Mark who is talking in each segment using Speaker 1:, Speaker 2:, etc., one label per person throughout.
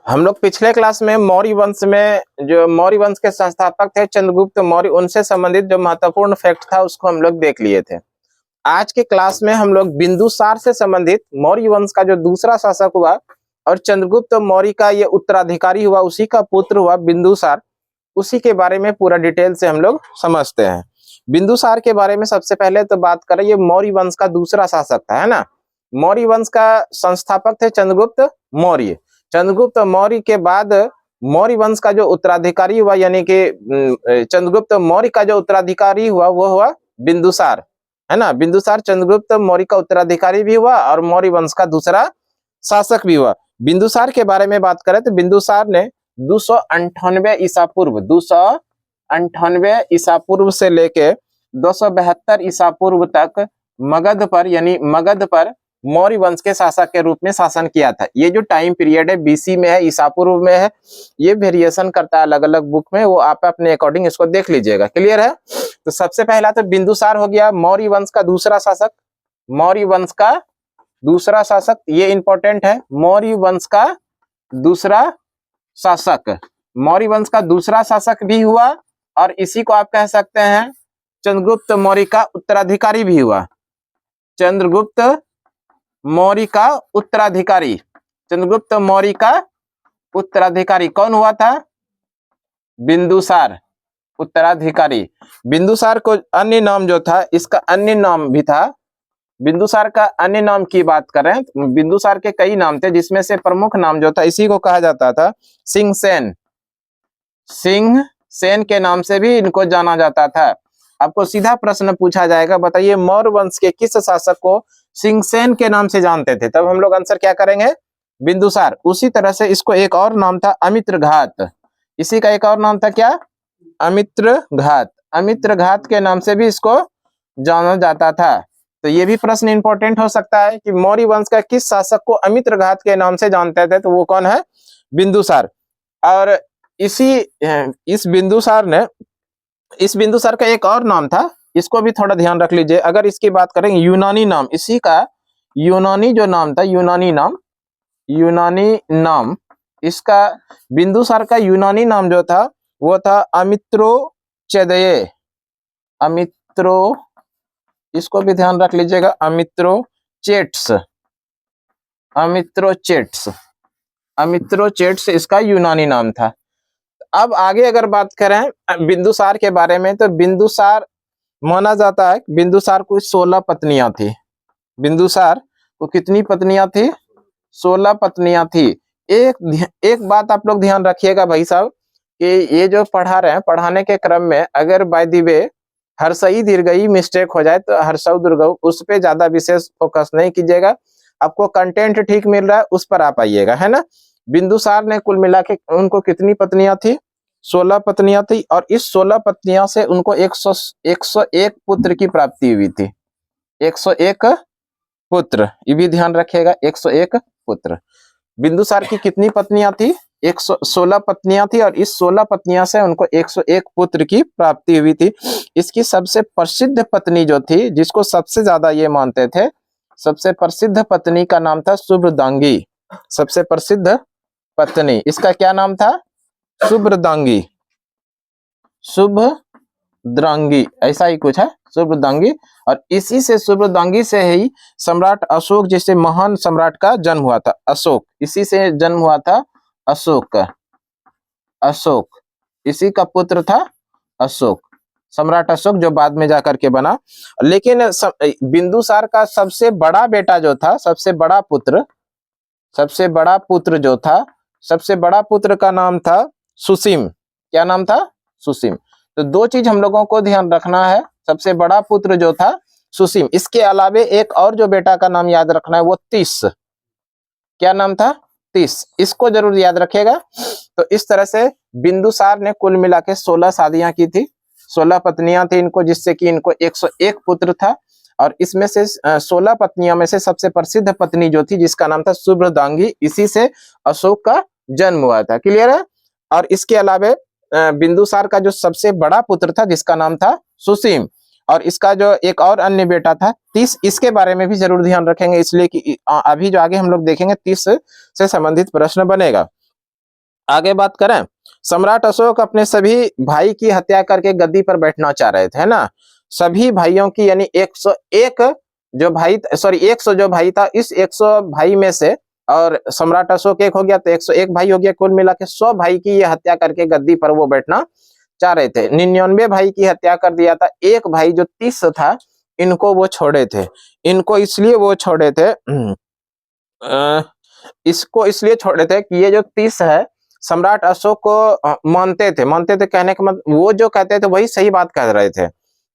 Speaker 1: हम लोग पिछले क्लास में मौर्य वंश में जो मौर्य वंश के संस्थापक थे चंद्रगुप्त मौर्य, उनसे संबंधित जो महत्वपूर्ण फैक्ट था उसको हम लोग देख लिए थे। आज के क्लास में हम लोग बिंदुसार से संबंधित मौर्य वंश का जो दूसरा शासक हुआ और चंद्रगुप्त मौर्य का ये उत्तराधिकारी हुआ, उसी का पुत्र हुआ बिंदुसार, उसी के बारे में पूरा डिटेल से हम लोग समझते हैं। बिंदुसार के बारे में सबसे पहले तो बात करें, ये मौर्य वंश का दूसरा शासक था, है ना। मौर्य वंश का संस्थापक थे चंद्रगुप्त मौर्य। चंद्रगुप्त मौर्य के बाद मौर्य वंश का जो उत्तराधिकारी हुआ, यानी कि चंद्रगुप्त मौर्य का जो उत्तराधिकारी हुआ वो हुआ बिंदुसार, है ना। बिंदुसार चंद्रगुप्त मौर्य का उत्तराधिकारी भी हुआ और मौर्य वंश का दूसरा शासक भी हुआ। बिंदुसार के बारे में बात करें तो बिंदुसार ने 298 ईसा पूर्व 298 ईसा पूर्व से लेके 272 ईसा पूर्व तक मगध पर, यानी मगध पर मौर्य वंश के शासक के रूप में शासन किया था। ये जो टाइम पीरियड है बीसी में है, ईसा पूर्व में है, ये वेरिएशन करता है अलग अलग बुक में, वो आप अपने अकॉर्डिंग इसको देख लीजिएगा। क्लियर है। तो सबसे पहला तो बिंदुसार हो गया मौर्य वंश का दूसरा शासक। मौर्य वंश का दूसरा शासक, ये इंपॉर्टेंट है, मौर्य वंश का दूसरा शासक। मौर्य वंश का दूसरा शासक भी हुआ और इसी को आप कह सकते हैं चंद्रगुप्त मौर्य का उत्तराधिकारी भी हुआ। चंद्रगुप्त मौर्य का उत्तराधिकारी, चंद्रगुप्त मौर्य का उत्तराधिकारी कौन हुआ था? बिंदुसार उत्तराधिकारी। बिंदुसार को अन्य नाम जो था, इसका अन्य नाम भी था। बिंदुसार का अन्य नाम की बात करें, बिंदुसार के कई नाम थे, जिसमें से प्रमुख नाम जो था इसी को कहा जाता था सिंहसेन। सिंहसेन के नाम से भी इनको जाना जाता था। आपको सीधा प्रश्न पूछा जाएगा, बताइए मौर्य वंश के किस शासक को सिंहसेन के नाम से जानते थे? तब हम लोग आंसर क्या करेंगे? बिंदुसार। उसी तरह से इसको एक और नाम था अमित्रघात। इसी का एक और नाम था क्या? अमित्रघात। अमित्रघात के नाम से भी इसको जाना जाता था। तो ये भी प्रश्न इंपॉर्टेंट हो सकता है कि मौर्य वंश का किस शासक को अमित्रघात के नाम से जानते थे, तो वो कौन है? बिंदुसार। और इस बिंदुसार का एक और नाम था, इसको भी थोड़ा ध्यान रख लीजिए। अगर इसकी बात करें यूनानी नाम, इसी का यूनानी जो नाम था, यूनानी नाम इसका, बिंदुसार का यूनानी नाम जो था वो था अमित्रोचेदये। इसको भी ध्यान रख लीजिएगा, अमित्रोचेट्स इसका यूनानी नाम था। अब आगे अगर बात करें बिंदुसार के बारे में, तो बिंदुसार माना जाता है, बिंदुसार को 16 पत्नियां थी। बिंदुसार को कितनी पत्नियां थी? 16 पत्नियां थी। एक बात आप लोग ध्यान रखिएगा भाई साहब, कि ये जो पढ़ा रहे हैं, पढ़ाने के क्रम में अगर बाय द वे हर्षई दीर्घई मिस्टेक हो जाए तो हर्षऊ दीर्घऊ उस पे ज्यादा विशेष फोकस नहीं कीजिएगा। आपको कंटेंट ठीक मिल रहा है उस पर आप आइएगा, है ना। बिंदुसार ने कुल मिला के उनको कितनी पत्नियां थी? 16 पत्नियां थी। और इस 16 पत्नियां से उनको 101 पुत्र की प्राप्ति हुई थी। 101 पुत्र, ये भी ध्यान रखिएगा, 101 पुत्र। बिंदुसार की कितनी पत्नियां थी? 116 पत्नियां थी और इस 16 पत्नियां से उनको 101 पुत्र की प्राप्ति हुई थी। इसकी सबसे प्रसिद्ध पत्नी जो थी, जिसको सबसे ज्यादा ये मानते थे, सबसे प्रसिद्ध पत्नी का नाम था सुभ्रदांगी। सबसे प्रसिद्ध पत्नी, इसका क्या नाम था? सुभ्रदांगी। शुभद्रांगी, ऐसा ही कुछ है, शुभद्रांगी। और इसी से, शुभद्रांगी से ही सम्राट अशोक जैसे महान सम्राट का जन्म हुआ था। अशोक, इसी से जन्म हुआ था अशोक। इसी का पुत्र था अशोक, सम्राट अशोक, जो बाद में जाकर के बना। लेकिन बिंदुसार का सबसे बड़ा बेटा जो था, सबसे बड़ा पुत्र का नाम था सुसीम। क्या नाम था? सुसीम। तो दो चीज हम लोगों को ध्यान रखना है, सबसे बड़ा पुत्र जो था सुसीम, इसके अलावे एक और जो बेटा का नाम याद रखना है वो तीस। क्या नाम था? तीस। इसको जरूर याद रखिएगा। तो इस तरह से बिंदुसार ने कुल मिला के 16 शादियां की थी, 16 पत्नियां थी इनको, जिससे कि इनको 101 पुत्र था। और इसमें से 16 पत्नियों में से सबसे प्रसिद्ध पत्नी जो थी, जिसका नाम था शुभ्रदांगी, इसी से अशोक का जन्म हुआ था। क्लियर है। और इसके अलावे बिंदुसार का जो सबसे बड़ा पुत्र था, जिसका नाम था सुसीम, और इसका जो एक और अन्य बेटा था 30, इसके बारे में भी जरूर ध्यान रखेंगे, इसलिए कि अभी जो आगे हम लोग देखेंगे 30 से संबंधित प्रश्न बनेगा। आगे बात करें, सम्राट अशोक अपने सभी भाई की हत्या करके गद्दी पर बैठना चाह रहे थे, है ना। सभी भाइयों की यानी 101 जो भाई, सॉरी 100 जो भाई था, इस 100 भाई में से, और सम्राट अशोक एक हो गया तो 101 भाई हो गया, कुल मिला के 100 भाई की ये हत्या करके गद्दी पर वो बैठना चाह रहे थे। 99 भाई की हत्या कर दिया था, एक भाई जो 30 था, इनको वो छोड़े थे। इनको इसलिए वो छोड़े थे, इसको इसलिए छोड़े थे कि ये जो 30 है, सम्राट अशोक को मानते थे कहने का मतलब, वो जो कहते थे वही सही बात कह रहे थे,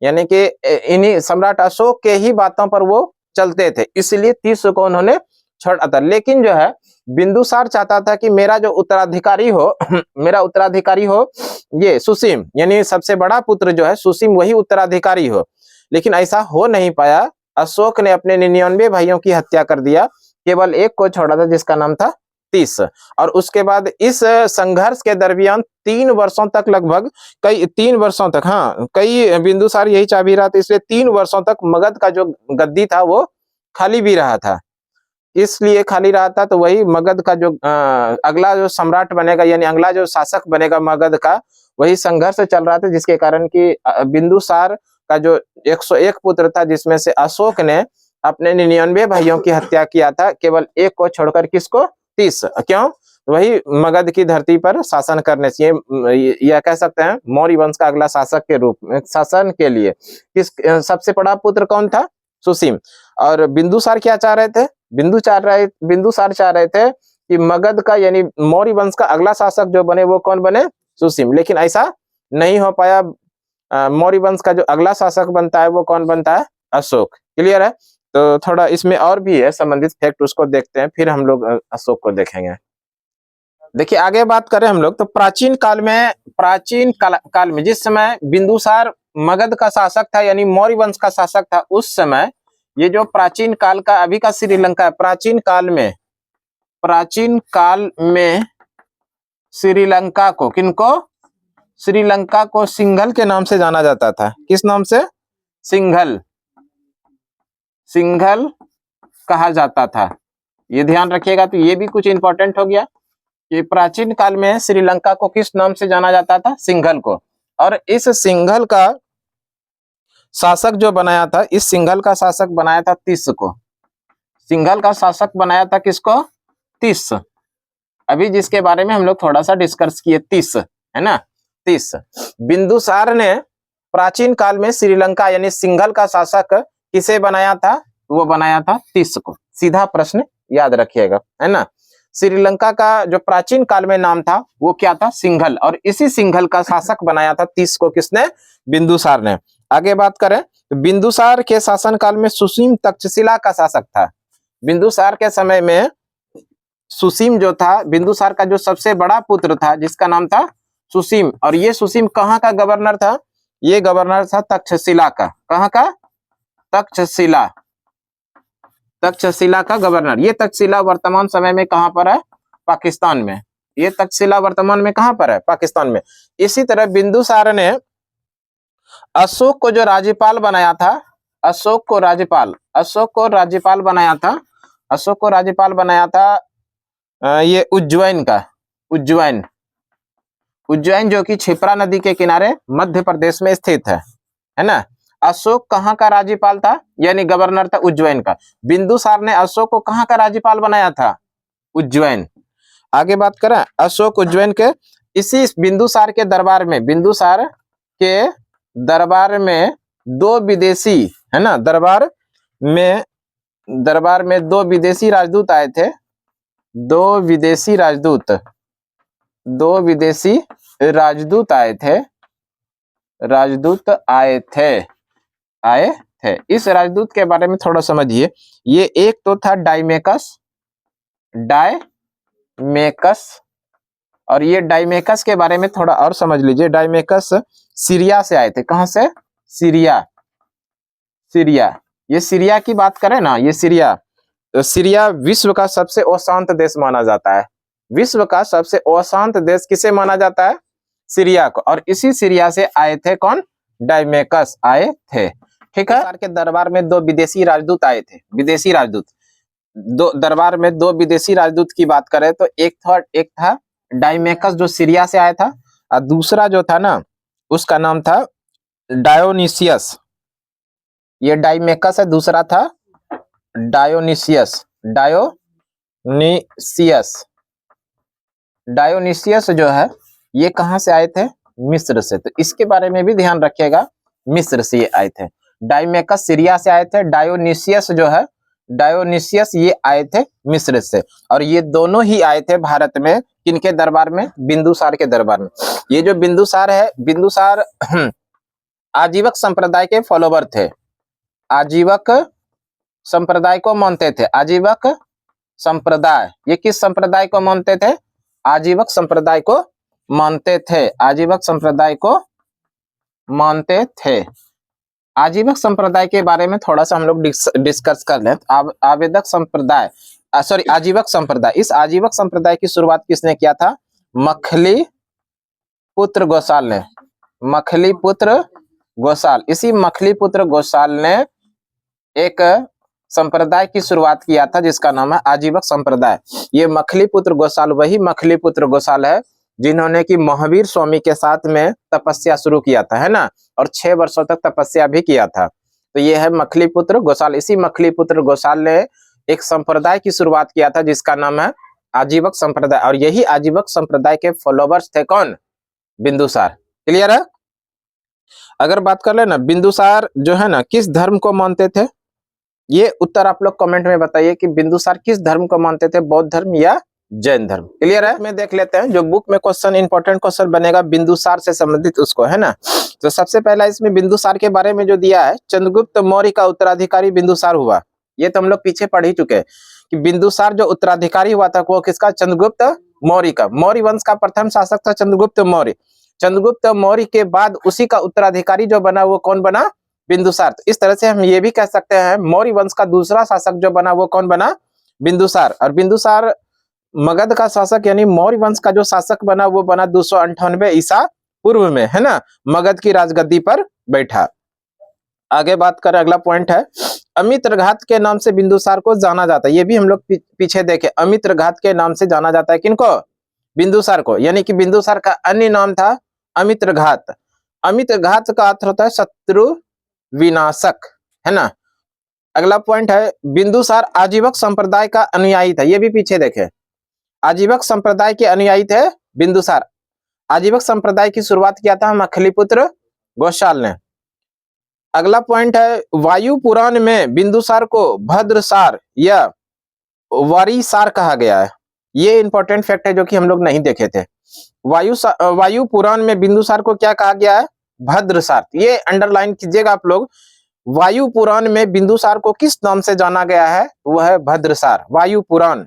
Speaker 1: यानी कि इन्हीं सम्राट अशोक के ही बातों पर वो चलते थे, इसलिए 30 को उन्होंने छोड़ा था। लेकिन जो है बिंदुसार चाहता था कि मेरा जो उत्तराधिकारी हो मेरा उत्तराधिकारी हो ये सुसीम, यानी सबसे बड़ा पुत्र जो है सुसीम, वही उत्तराधिकारी हो। लेकिन ऐसा हो नहीं पाया। अशोक ने अपने 99 भाइयों की हत्या कर दिया, केवल एक को छोड़ा था जिसका नाम था 30। और उसके बाद इस संघर्ष के दरमियान 3 वर्षों तक, लगभग कई 3 वर्षों तक, हाँ कई, बिंदुसार यही चाह भी रहा था, इसलिए 3 वर्षों तक मगध का जो गद्दी था वो खाली भी रहा था। इसलिए खाली रहा था तो वही मगध का जो अगला जो सम्राट बनेगा, यानी अगला जो शासक बनेगा मगध का, वही संघर्ष चल रहा था, जिसके कारण कि बिंदुसार का जो 101 पुत्र था, जिसमें से अशोक ने अपने 99 भाइयों की हत्या किया था, केवल एक को छोड़कर। किसको? 30। क्यों? वही मगध की धरती पर शासन करने से, यह कह सकते हैं मौर्य वंश का अगला शासक के रूप में शासन के लिए। किस सबसे बड़ा पुत्र कौन था? सुसीम। और बिंदुसार क्या चाह रहे थे? बिंदुसार चाह रहे थे कि मगध का यानी मौर्य वंश का अगला शासक जो बने वो कौन बने? सुसीम। लेकिन ऐसा नहीं हो पाया। मौर्य वंश का जो अगला शासक बनता है वो कौन बनता है? अशोक। क्लियर है? तो थोड़ा इसमें और भी है संबंधित फैक्ट, उसको देखते हैं, फिर हम लोग अशोक को देखेंगे। देखिए आगे बात करें हम लोग, तो प्राचीन काल में जिस समय बिंदुसार मगध का शासक था, यानी मौर्य वंश का शासक था, उस समय ये जो प्राचीन काल का अभी का श्रीलंका है, प्राचीन काल में श्रीलंका को, किनको? श्रीलंका को सिंघल के नाम से जाना जाता था। किस नाम से? सिंघल कहा जाता था। ये ध्यान रखिएगा। तो ये भी कुछ इंपॉर्टेंट हो गया कि प्राचीन काल में श्रीलंका को किस नाम से जाना जाता था? सिंघल को। और इस सिंघल का शासक जो बनाया था, इस सिंघल का शासक बनाया था 30 को। सिंघल का शासक बनाया था किसको? 30। अभी जिसके बारे में हम लोग थोड़ा सा डिस्कस किए, 30 है ना, 30। बिंदुसार ने प्राचीन काल में श्रीलंका यानी सिंघल का शासक किसे बनाया था? वो बनाया था 30 को। सीधा प्रश्न याद रखिएगा, है ना। श्रीलंका का जो प्राचीन काल में नाम था वो क्या था? सिंघल। और इसी सिंघल का शासक बनाया था 30 को। किसने? बिंदुसार ने। आगे बात करें तो बिंदुसार के शासन काल में सुसीम तक्षशिला का शासक था। बिंदुसार के समय में सुसीम जो था, बिंदुसार का जो सबसे बड़ा पुत्र था, जिसका नाम था सुसीम। और ये सुसीम कहाँ का गवर्नर था? ये गवर्नर था तक्षशिला का। कहाँ का? तक्षशिला का गवर्नर। ये तक्षशिला वर्तमान समय में कहां पर है? पाकिस्तान में। ये तक्षशिला वर्तमान में कहां पर है? पाकिस्तान में। इसी तरह बिंदुसार ने अशोक को जो राज्यपाल बनाया था, अशोक को राज्यपाल बनाया था ये उज्जैन जो कि क्षिप्रा नदी के किनारे मध्य प्रदेश में स्थित है ना। अशोक कहाँ का राज्यपाल था? यानी गवर्नर था उज्जैन का। बिंदुसार ने अशोक को कहाँ का राज्यपाल बनाया था? उज्जैन। आगे बात करें, अशोक उज्जैन के, इसी बिंदुसार के दरबार में दो विदेशी, है ना, दरबार में दो विदेशी राजदूत आए थे। दो विदेशी राजदूत आए थे। इस राजदूत के बारे में थोड़ा समझिए। ये एक तो था डायमेकस, और ये डायमेकस के बारे में थोड़ा और समझ लीजिए। डायमेकस सीरिया से आए थे। कहां से? सीरिया। ये सीरिया की बात करें ना, ये सीरिया विश्व का सबसे अशांत देश माना जाता है। विश्व का सबसे अशांत देश किसे माना जाता है? सीरिया को। और इसी सीरिया से आए थे कौन? डायमेकस आए थे। ठीक है। के दरबार में दो विदेशी राजदूत आए थे। दरबार में दो विदेशी राजदूत की बात करें तो एक था डाइमेकस जो सीरिया से आया था, और दूसरा जो था ना उसका नाम था डायोनिसियस। ये डाइमेकस है, दूसरा था डायोनिसियस। डायोनिसियस डायोनिसियस जो है ये कहाँ से आए थे? मिस्र से। तो इसके बारे में भी ध्यान रखिएगा, मिस्र से ये आए थे। डाइमेकस सीरिया से आए थे, डायोनिसियस जो है डायोनिसियस ये आए थे मिस्र से। और ये दोनों ही आए थे भारत में, किनके दरबार में? बिंदुसार के दरबार में। ये जो बिंदुसार है, बिंदुसार आजीवक संप्रदाय के फॉलोवर थे, आजीवक संप्रदाय को मानते थे। आजीवक संप्रदाय, ये किस संप्रदाय को मानते थे? आजीवक संप्रदाय को मानते थे। आजीवक संप्रदाय को मानते थे। आजीवक संप्रदाय के बारे में थोड़ा सा हम लोग डिस्कस कर लें। आवेदक संप्रदाय, सॉरी आजीवक संप्रदाय। इस आजीवक संप्रदाय की शुरुआत किसने किया था? मखली पुत्र गोसाल ने। मखली पुत्र गोसाल, इसी मखली पुत्र गोसाल ने एक संप्रदाय की शुरुआत किया था जिसका नाम है आजीवक संप्रदाय। ये मखली पुत्र गोसाल वही मखली पुत्र गोसाल है जिन्होंने कि महावीर स्वामी के साथ में तपस्या शुरू किया था, है ना, और 6 वर्षों तक तपस्या भी किया था। तो ये है मखली पुत्र गोसाल। इसी मखली पुत्र गोसाल ने एक संप्रदाय की शुरुआत किया था जिसका नाम है आजीवक संप्रदाय। और यही आजीवक संप्रदाय के फॉलोवर्स थे कौन? बिंदुसार। क्लियर है? अगर बात कर ले ना, बिंदुसार जो है ना किस धर्म को मानते थे? ये उत्तर आप लोग कमेंट में बताइए कि बिंदुसार किस धर्म को मानते थे, बौद्ध धर्म या जैन धर्म। क्लियर है? में देख लेते हैं जो बुक में क्वेश्चन, इंपॉर्टेंट क्वेश्चन बनेगा बिंदुसार से संबंधित उसको, है ना। तो सबसे पहला इसमें बिंदुसार के बारे में जो दिया है, चंद्रगुप्त मौर्य का उत्तराधिकारी बिंदुसार हुआ। ये तो हम लोग पीछे पढ़ ही चुके हैं कि बिंदुसार जो उत्तराधिकारी हुआ था वो किसका? चंद्रगुप्त मौर्य का। मौर्य वंश का प्रथम शासक था चंद्रगुप्त मौर्य। चंद्रगुप्त मौर्य के बाद उसी का उत्तराधिकारी जो बना वो कौन बना? बिंदुसार। तो इस तरह से हम ये भी कह सकते हैं मौर्य वंश का दूसरा शासक जो बना वो कौन बना? बिंदुसार। और बिंदुसार मगध का शासक यानी मौर्य वंश का जो शासक बना वो बना 298 ईसा पूर्व में, है ना, मगध की राजगद्दी पर बैठा। आगे बात करें, अगला पॉइंट है अमित्रघात के नाम से बिंदुसार को जाना जाता है। ये भी हम लोग पीछे देखे, अमित्रघात के नाम से जाना जाता है किनको? बिंदुसार को। यानी कि बिंदुसार का अन्य नाम था अमित्रघात। अमित्रघात का अर्थ होता है शत्रु विनाशक, है ना। अगला पॉइंट है बिंदुसार आजीवक संप्रदाय का अनुयायी था। ये भी पीछे देखे, आजीवक संप्रदाय के अनुयायी थे बिंदुसार। आजीवक संप्रदाय की शुरुआत किया था मखलीपुत्र गोसाल ने। अगला पॉइंट है वायु पुराण में बिंदुसार को भद्रसार या वारीसार कहा गया है। ये इंपॉर्टेंट फैक्ट है जो कि हम लोग नहीं देखे थे। वायु पुराण में बिंदुसार को क्या कहा गया है? भद्रसार। ये अंडरलाइन कीजिएगा आप लोग। वायु पुराण में बिंदुसार को किस नाम से जाना गया है? वह है भद्रसार। वायु पुराण,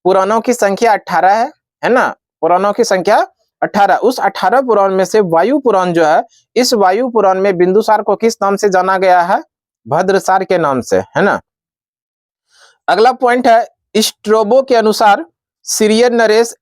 Speaker 1: पुराणों की संख्या 18 है ना, पुराणों की संख्या 18। उस 18 पुराण में से वायु पुराण जो है, इस वायु पुराण में बिंदुसार को किस नाम से जाना गया है? भद्रसार के नाम से, है ना। अगला पॉइंट है स्ट्रोबो के अनुसार सीरियन नरेश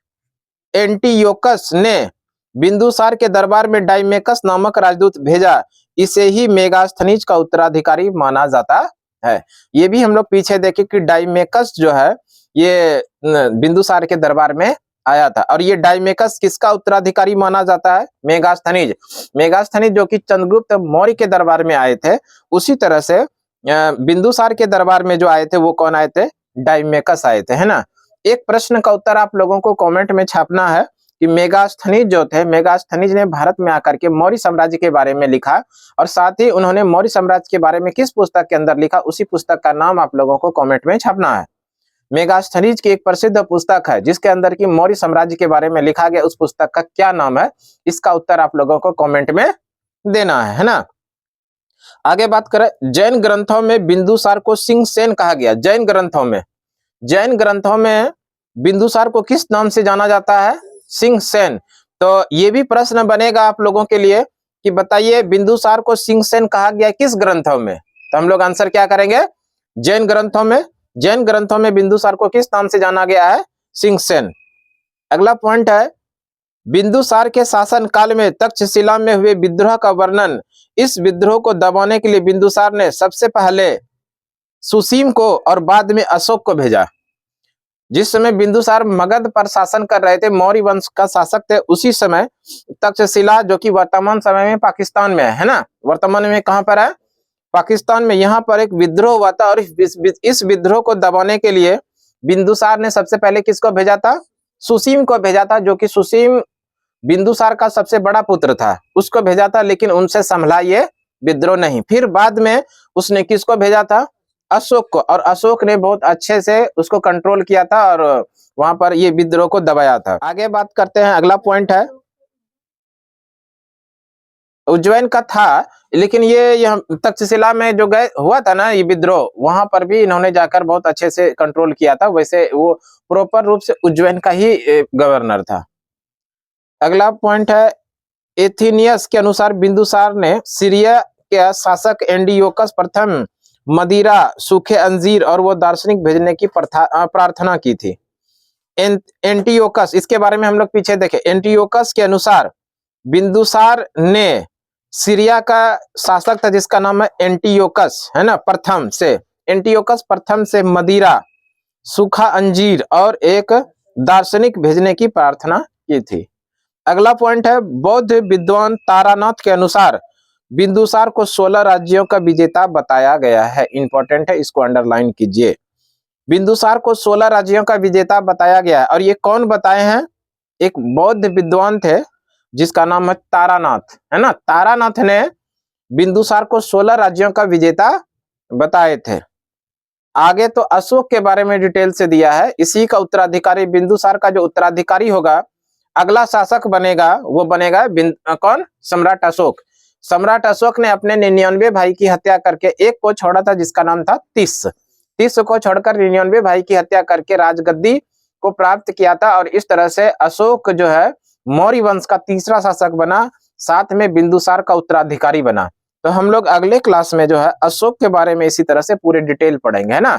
Speaker 1: एंटियोकस ने बिंदुसार के दरबार में डाइमेकस नामक राजदूत भेजा। इसे ही मेगास्थनीज का उत्तराधिकारी माना जाता है। ये भी हम लोग पीछे देखे कि डाइमेकस जो है ये बिंदुसार के दरबार में आया था। और ये डाइमेकस किसका उत्तराधिकारी माना जाता है? मेगास्थनीज। मेगास्थनीज जो कि चंद्रगुप्त मौर्य के दरबार में आए थे, उसी तरह से बिंदुसार के दरबार में जो आए थे वो कौन आए थे? डाइमेकस आए थे, है ना। एक प्रश्न का उत्तर आप लोगों को कमेंट में छापना है कि मेगास्थनीज जो थे, मेगास्थनीज ने भारत में आकर के मौर्य साम्राज्य के बारे में लिखा, और साथ ही उन्होंने मौर्य साम्राज्य के बारे में किस पुस्तक के अंदर लिखा, उसी पुस्तक का नाम आप लोगों को कमेंट में छापना है। मेगास्थनीज की एक प्रसिद्ध पुस्तक है जिसके अंदर की मौर्य साम्राज्य के बारे में लिखा गया, उस पुस्तक का क्या नाम है? इसका उत्तर आप लोगों को कमेंट में देना है ना। आगे बात करें, जैन ग्रंथों में बिंदुसार को सिंहसेन कहा गया। जैन ग्रंथों में बिंदुसार को किस नाम से जाना जाता है? सिंहसेन। तो ये भी प्रश्न बनेगा आप लोगों के लिए कि बताइए बिंदुसार को सिंहसेन कहा गया किस ग्रंथों में? तो हम लोग आंसर क्या करेंगे? जैन ग्रंथों में। जैन ग्रंथों में बिंदुसार को किस नाम से जाना गया है? सिंहसेन। अगला पॉइंट है बिंदुसार के शासन काल में तक्षशिला में हुए विद्रोह का वर्णन। इस विद्रोह को दबाने के लिए बिंदुसार ने सबसे पहले सुसीम को और बाद में अशोक को भेजा। जिस समय बिंदुसार मगध पर शासन कर रहे थे, मौर्य वंश का शासक थे, उसी समय तक्षशिला जो कि वर्तमान समय में पाकिस्तान में है ना, वर्तमान में कहां पर है, पाकिस्तान में, यहाँ पर एक विद्रोह हुआ था और इस विद्रोह को दबाने के लिए बिंदुसार ने सबसे पहले किसको भेजा था, सुसीम को भेजा था, जो कि सुसीम बिंदुसार का सबसे बड़ा पुत्र था, उसको भेजा था, लेकिन उनसे संभला ये विद्रोह नहीं। फिर बाद में उसने किसको भेजा था, अशोक को, और अशोक ने बहुत अच्छे से उसको कंट्रोल किया था और वहां पर ये विद्रोह को दबाया था। आगे बात करते हैं, अगला पॉइंट है उज्जैन का था, लेकिन ये तक्षशिला में जो गए हुआ था ना ये विद्रोह, वहां पर भी इन्होंने जाकर बहुत अच्छे से कंट्रोल किया था। वैसे वो प्रॉपर रूप से उज्जैन का ही गवर्नर था। अगला पॉइंट है, एथेनियस के अनुसार बिंदुसार ने सीरिया के शासक एंटियोकस प्रथम मदिरा, सूखे अंजीर और वो दार्शनिक भेजने की प्रार्थना की थी। एंटियोकस, इसके बारे में हम लोग पीछे देखे। एंटियोकस के अनुसार बिंदुसार ने सीरिया का शासक था जिसका नाम है एंटियोकस, है ना, प्रथम से, एंटियोकस प्रथम से मदिरा, सूखा अंजीर और एक दार्शनिक भेजने की प्रार्थना की थी। अगला पॉइंट है, बौद्ध विद्वान तारानाथ के अनुसार बिंदुसार को 16 राज्यों का विजेता बताया गया है। इंपॉर्टेंट है, इसको अंडरलाइन कीजिए। बिंदुसार को 16 राज्यों का विजेता बताया गया है, और ये कौन बताए हैं, एक बौद्ध विद्वान थे जिसका नाम है तारानाथ, है ना, तारानाथ ने बिंदुसार को 16 राज्यों का विजेता बताए थे। आगे तो अशोक के बारे में डिटेल से दिया है, इसी का उत्तराधिकारी, बिंदुसार का जो उत्तराधिकारी होगा, अगला शासक बनेगा, वो बनेगा कौन, सम्राट अशोक। सम्राट अशोक ने अपने 99 भाई की हत्या करके एक को छोड़ा था जिसका नाम था तीस को छोड़कर 99 भाई की हत्या करके राजगद्दी को प्राप्त किया था, और इस तरह से अशोक जो है मौर्य वंश का तीसरा शासक बना, साथ में बिंदुसार का उत्तराधिकारी बना। तो हम लोग अगले क्लास में जो है अशोक के बारे में इसी तरह से पूरे डिटेल पढ़ेंगे, है ना।